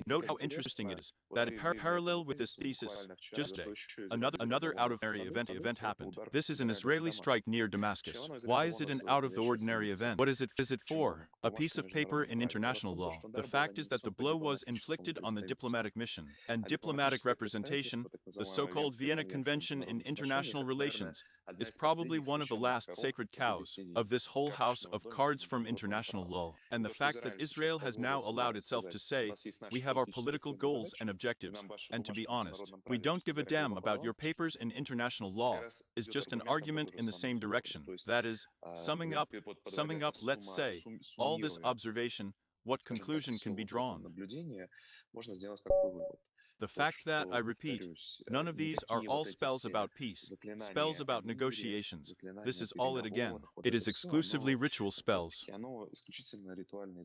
Note how interesting it is that in parallel with this thesis, just today, another out-of-ordinary event happened. This is an Israeli strike near Damascus. Why is it an out-of-the-ordinary event? What is it for? A piece of paper in international law. The fact is that the blow was inflicted on the diplomatic mission and diplomatic representation. The so-called Vienna Convention in International Relations is probably one of the last sacred cows of this whole house of cards from international law. And the fact that Israel has now allowed itself to say, we have our political goals and objectives, and to be honest, we don't give a damn about your papers in international law, is just an argument in the same direction. That is, summing up, let's say, all this observation, what conclusion can be drawn? The fact that, I repeat, none of these are all spells about peace, spells about negotiations. This is all it again. It is exclusively ritual spells.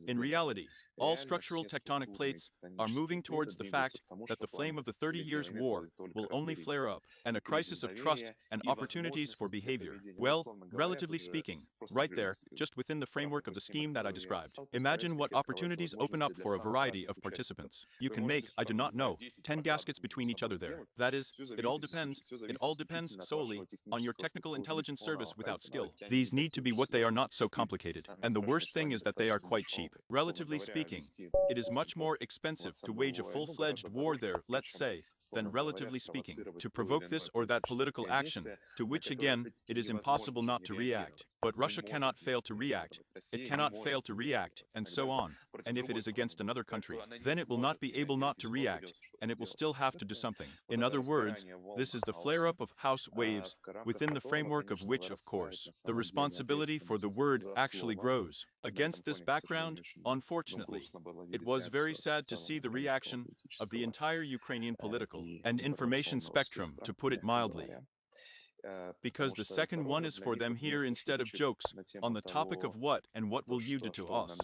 In reality, all structural tectonic plates are moving towards the fact that the flame of the 30 Years' War will only flare up, and a crisis of trust and opportunities for behavior. Well, relatively speaking, right there, just within the framework of the scheme that I described. Imagine what opportunities open up for a variety of participants. You can make, I do not know, 10 gaskets between each other there. That is, it all depends solely on your technical intelligence service without skill. These need to be what they are, not so complicated. And the worst thing is that they are quite cheap. Relatively speaking, it is much more expensive to wage a full-fledged war there, let's say, than relatively speaking, to provoke this or that political action, to which again, it is impossible not to react. But Russia cannot fail to react, it cannot fail to react, and so on. And if it is against another country, then it will not be able not to react, and it will still have to do something. In other words, this is the flare-up of house waves, within the framework of which, of course, the responsibility for the word actually grows. Against this background, unfortunately, it was very sad to see the reaction of the entire Ukrainian political and information spectrum, to put it mildly. Because the second one is for them here instead of jokes on the topic of what and what will you do to us.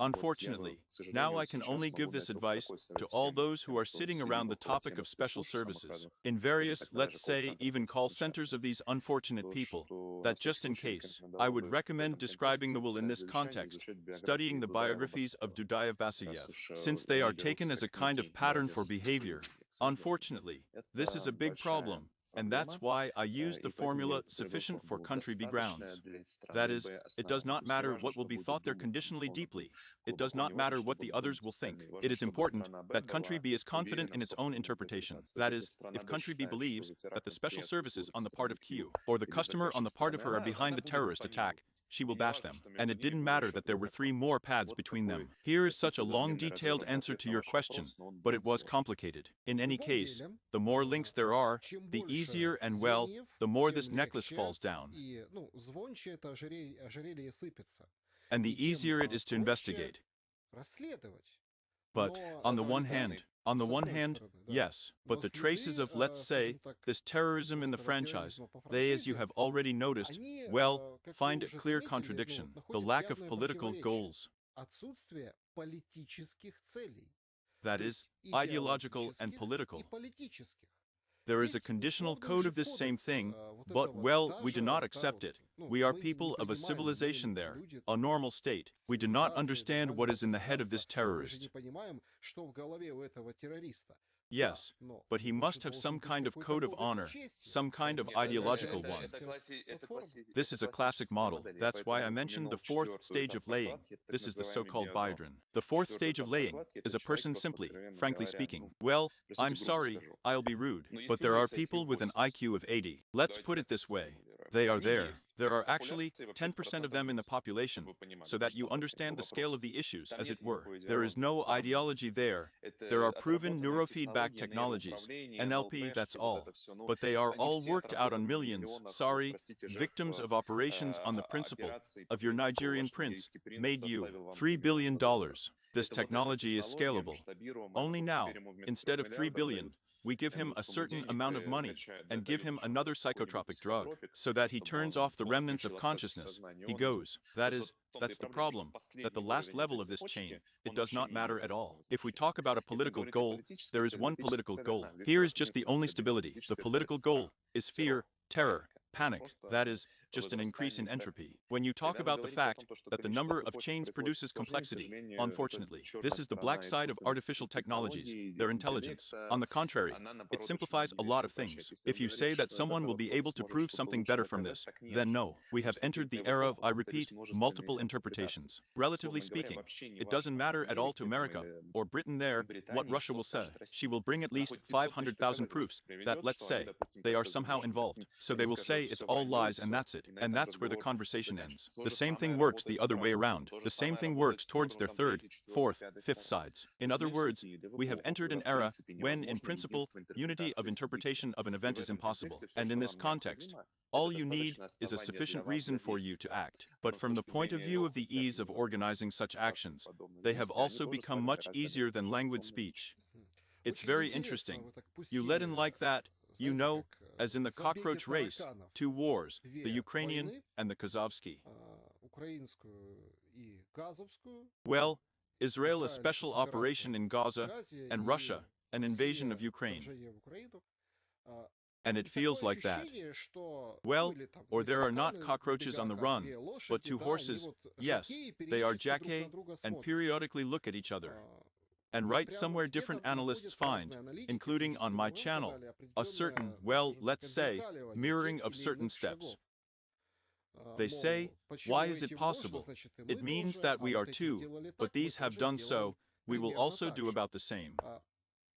Unfortunately, now I can only give this advice to all those who are sitting around the topic of special services, in various, let's say, even call centers of these unfortunate people, that just in case, I would recommend describing the will in this context, studying the biographies of Dudayev Basayev, since they are taken as a kind of pattern for behavior. Unfortunately, this is a big problem. And that's why I used the formula sufficient for country B grounds. That is, it does not matter what will be thought there conditionally deeply. It does not matter what the others will think. It is important that country B is confident in its own interpretation. That is, if country B believes that the special services on the part of Q or the customer on the part of her are behind the terrorist attack, she will bash them. And it didn't matter that there were 3 more pads between them. Here is such a long detailed answer to your question, but it was complicated. In any case, the more links there are, the easier and well, the more this necklace falls down. And the easier it is to investigate. But, on the one hand, yes, but the traces of, let's say, this terrorism in the franchise, they, as you have already noticed, well, find a clear contradiction, the lack of political goals. That is, ideological and political. There is a conditional code of this same thing, but, well, we do not accept it. We are people of a civilization there, a normal state. We do not understand what is in the head of this terrorist. Yes, but he must have some kind of code of honor, some kind of ideological one. This is a classic model. That's why I mentioned the 4th stage of laying. This is the so-called biodron. The 4th stage of laying is a person simply, frankly speaking. Well, I'm sorry, I'll be rude, but there are people with an IQ of 80. Let's put it this way. They are there. There are actually 10% of them in the population, so that you understand the scale of the issues, as it were. There is no ideology there. There are proven neurofeedback technologies, NLP, that's all. But they are all worked out on millions, victims of operations on the principle of your Nigerian prince, made you $3 billion. This technology is scalable. Only now, instead of 3 billion, we give him a certain amount of money and give him another psychotropic drug, so that he turns off the remnants of consciousness. He goes. That's the problem, that the last level of this chain, it does not matter at all. If we talk about a political goal, there is one political goal. Here is just the only stability. The political goal is fear, terror, panic. That is, just an increase in entropy. When you talk about the fact that the number of chains produces complexity, unfortunately, this is the black side of artificial technologies, their intelligence. On the contrary, it simplifies a lot of things. If you say that someone will be able to prove something better from this, then no. We have entered the era of, I repeat, multiple interpretations. Relatively speaking, it doesn't matter at all to America or Britain there what Russia will say. She will bring at least 500,000 proofs that, let's say, they are somehow involved. So they will say it's all lies and that's it. And that's where the conversation ends. The same thing works the other way around. The same thing works towards their third, fourth, fifth sides. In other words, we have entered an era when, in principle, unity of interpretation of an event is impossible. And in this context, all you need is a sufficient reason for you to act. But from the point of view of the ease of organizing such actions, they have also become much easier than language speech. It's very interesting. You let in like that, you know, as in the cockroach race, two wars, the Ukrainian and the Kazovsky. Well, Israel a special operation in Gaza, and Russia an invasion of Ukraine. And it feels like that. Well, or there are not cockroaches on the run, but two horses, yes, they are jackey, and periodically look at each other. And right somewhere different analysts find, including on my channel, a certain, well, let's say, mirroring of certain steps. They say, why is it possible? It means that we are two, but these have done so, we will also do about the same.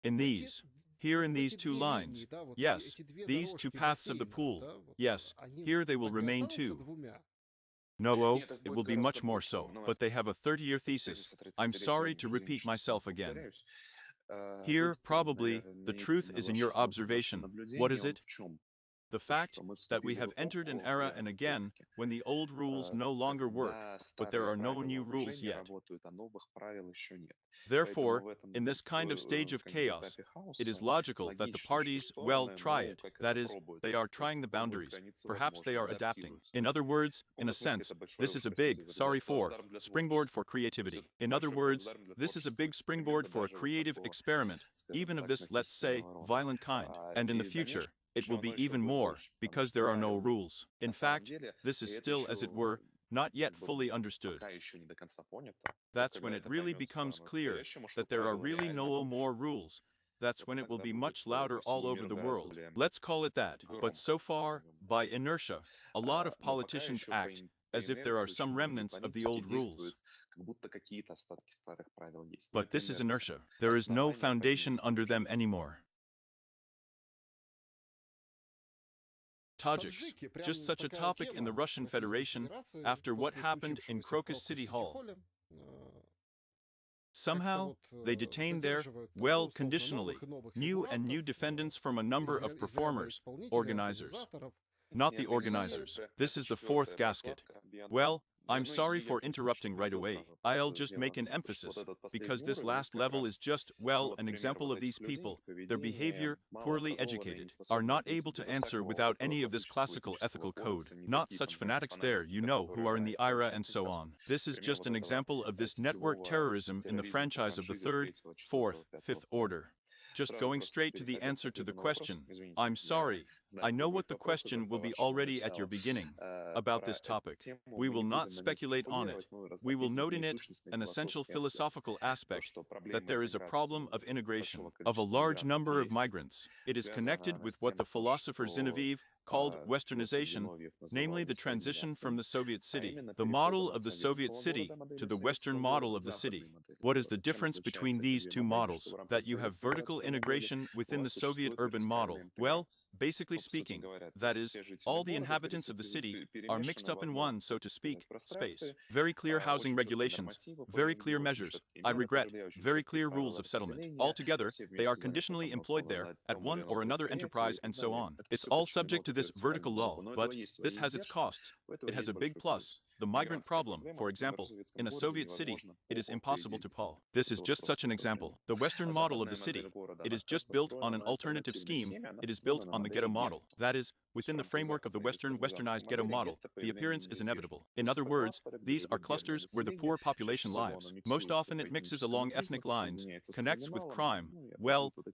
In these, here in these two lines, yes, these two paths of the pool, yes, here they will remain two. No, it will be much more so, but they have a 30-year thesis. I'm sorry to repeat myself again. Here, probably, the truth is in your observation. What is it? The fact that we have entered an era and again when the old rules no longer work, but there are no new rules yet. Therefore, in this kind of stage of chaos, it is logical that the parties, well, try it. That is, they are trying the boundaries. Perhaps they are adapting. In other words, in a sense, this is a big, springboard for creativity. In other words, this is a big springboard for a creative experiment, even of this, let's say, violent kind. And in the future, it will be even more, because there are no rules. In fact, this is still, as it were, not yet fully understood. That's when it really becomes clear that there are really no more rules. That's when it will be much louder all over the world. Let's call it that. But so far, by inertia, a lot of politicians act as if there are some remnants of the old rules. But this is inertia. There is no foundation under them anymore. Tajiks, just such a topic in the Russian Federation after what happened in Crocus City Hall. Somehow, they detained there, well, conditionally, new defendants from a number of performers, organizers. Not the organizers. This is the fourth gasket. Well, I'm sorry for interrupting right away. I'll just make an emphasis, because this last level is just, well, an example of these people. Their behavior, poorly educated, are not able to answer without any of this classical ethical code. Not such fanatics there, you know, who are in the IRA and so on. This is just an example of this network terrorism in the franchise of the third, fourth, fifth order. Just going straight to the answer to the question, I'm sorry, I know what the question will be already at your beginning, about this topic. We will not speculate on it. We will note in it an essential philosophical aspect, that there is a problem of integration, of a large number of migrants. It is connected with what the philosopher Zinoviev called westernization, namely the transition from the Soviet city, the model of the Soviet city, to the Western model of the city. What is the difference between these two models? That you have vertical integration within the Soviet urban model. Well, basically speaking, that is, all the inhabitants of the city are mixed up in one, so to speak, space. Very clear housing regulations, very clear measures, I regret, very clear rules of settlement. Altogether, they are conditionally employed there, at one or another enterprise and so on. It's all subject to this vertical law, but this has its costs. It has a big plus, The migrant problem, for example, in a Soviet city, it is impossible to pull. This is just such an example. The Western model of the city, it is just built on an alternative scheme. It is built on the ghetto model. That is, within the framework of the westernized ghetto model, the appearance is inevitable. In other words, these are clusters where the poor population lives. Most often it mixes along ethnic lines, connects with crime,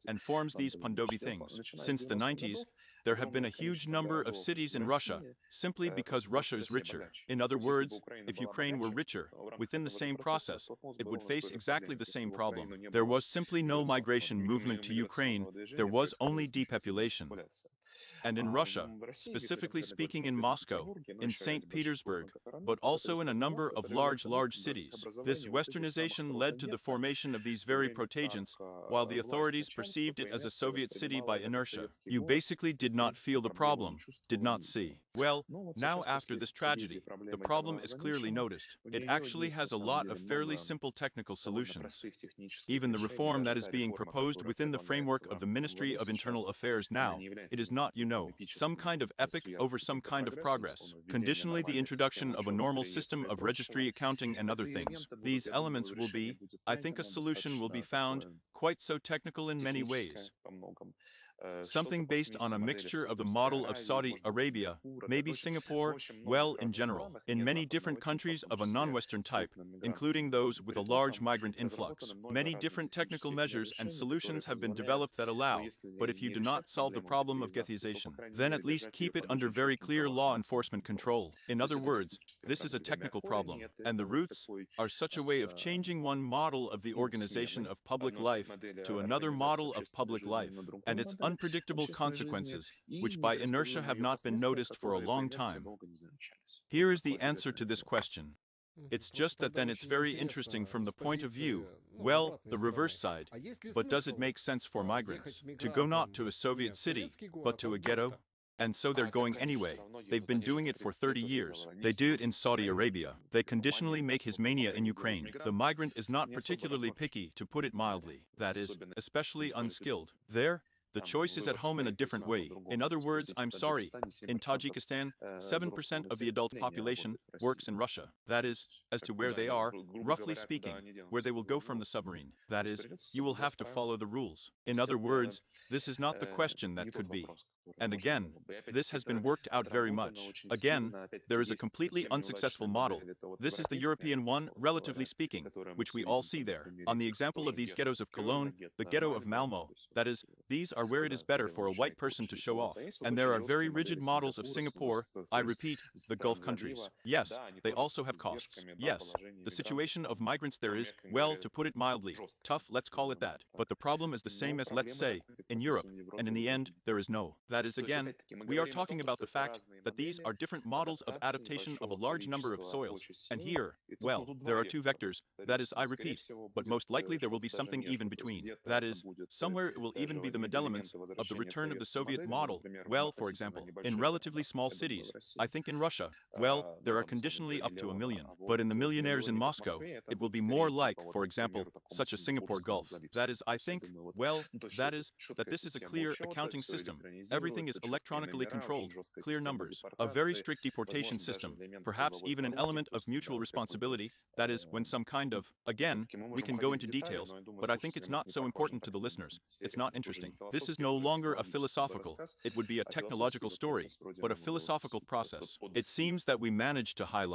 and forms these Pundovi things. Since the 90s, there have been a huge number of cities in Russia, simply because Russia is richer. In other words, if Ukraine were richer, within the same process, it would face exactly the same problem. There was simply no migration movement to Ukraine, there was only depopulation. And in Russia, specifically speaking in Moscow, in St. Petersburg, but also in a number of large cities, this westernization led to the formation of these very protagents, while the authorities perceived it as a Soviet city by inertia. You basically did not feel the problem, did not see. Well, now after this tragedy, the problem is clearly noticed. It actually has a lot of fairly simple technical solutions. Even the reform that is being proposed within the framework of the Ministry of Internal Affairs now, it is not, some kind of epic over some kind of progress. Conditionally the introduction of a normal system of registry accounting and other things. These elements will be, I think a solution will be found, quite so technical in many ways. Something based on a mixture of the model of Saudi Arabia, maybe Singapore, in general, in many different countries of a non-Western type, including those with a large migrant influx. Many different technical measures and solutions have been developed that allow, but if you do not solve the problem of ghettoization, then at least keep it under very clear law enforcement control. In other words, this is a technical problem, and the roots are such a way of changing one model of the organization of public life to another model of public life, and its unpredictable consequences, which by inertia have not been noticed for a long time. Here is the answer to this question. It's just that then it's very interesting from the point of view, the reverse side. But does it make sense for migrants to go not to a Soviet city, but to a ghetto? And so they're going anyway. They've been doing it for 30 years. They do it in Saudi Arabia. They conditionally make his mania in Ukraine. The migrant is not particularly picky, to put it mildly. That is, especially unskilled. There, the choice is at home in a different way. In other words, I'm sorry, in Tajikistan, 7% of the adult population works in Russia. That is, as to where they are, roughly speaking, where they will go from the submarine. That is, you will have to follow the rules. In other words, this is not the question that could be. And again, this has been worked out very much. Again, there is a completely unsuccessful model. This is the European one, relatively speaking, which we all see there. On the example of these ghettos of Cologne, the ghetto of Malmö, that is, these are where it is better for a white person to show off. And there are very rigid models of Singapore, I repeat, the Gulf countries. Yes, they also have costs. Yes, the situation of migrants there is, to put it mildly, tough, let's call it that. But the problem is the same as, let's say, in Europe, and in the end, there is no. That is, again, we are talking about the fact that these are different models of adaptation of a large number of soils. And here, there are two vectors, that is, I repeat, but most likely there will be something even between. That is, somewhere it will even be the medelements of the return of the Soviet model. For example, in relatively small cities, I think in Russia, there are conditionally up to 1 million. But in the millionaires in Moscow, it will be more like, for example, such a Singapore Gulf. That is, I think, that this is a clear accounting system. Everything is electronically controlled, clear numbers, a very strict deportation system, perhaps even an element of mutual responsibility, that is, when some kind of, again, we can go into details, but I think it's not so important to the listeners, it's not interesting. This is no longer a philosophical, it would be a technological story, but a philosophical process. It seems that we managed to highlight